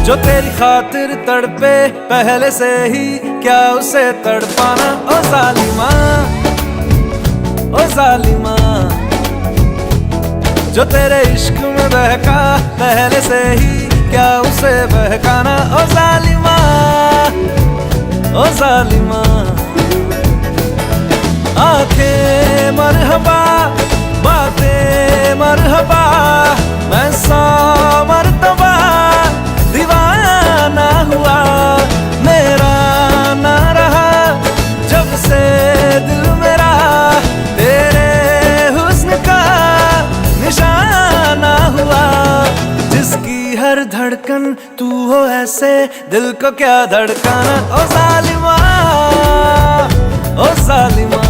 जो तेरी खातिर तड़पे पहले से ही, क्या उसे तड़पाना। ओ जालिमा, ओ जालिमा, जो तेरे इश्क में बहका पहले से ही, क्या उसे बहकाना। ओ जालिमा, ओ जालिमा, आंखें मरहबा, बातें मरहबा, मैं 100 मरतबा दीवाना हुआ। मेरा ना रहा जब से दिल मेरा, तेरे हुस्न का निशाना हुआ। जिसकी हर धड़कन तू हो ऐसे, दिल को क्या धड़काना। ओ जालिमा, ओ जालिमा,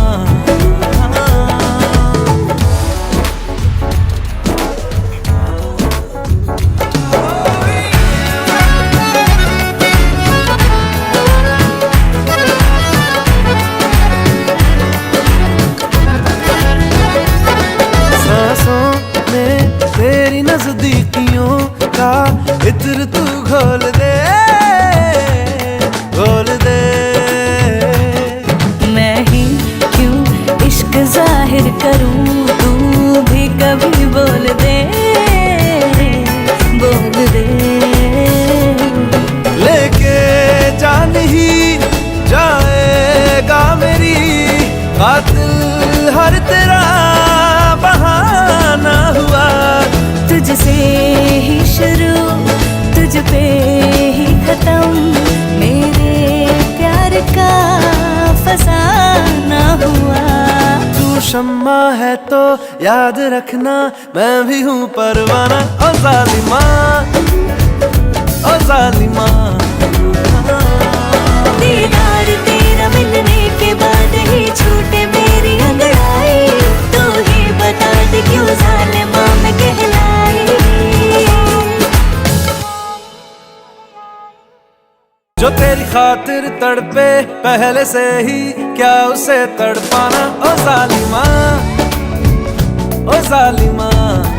तेरी नजदीकियों का इत्र तू घोल दे, घोल दे। मैं ही क्यों इश्क जाहिर करूं, तू भी कभी बोल दे, बोल दे। लेके जान ही जाएगा मेरी, कातिल हर तेरा बहाना हुआ। तुझसे ही शुरू, तुझ पे ही खत्म, मेरे प्यार का फसाना हुआ। तू शम्मा है तो याद रखना, मैं भी हूँ परवाना। ओ जालिमा, ओ जालिमा, दीदार तेरा मिलने के बाद ही छूटे मेरी अंगड़ाई। तू ही बता दे क्यों जालिमा मैं कहलाई। जो तेरी खातिर तड़पे पहले से ही, क्या उसे तड़पाना। ओ जालिमा, ओ जालिमा।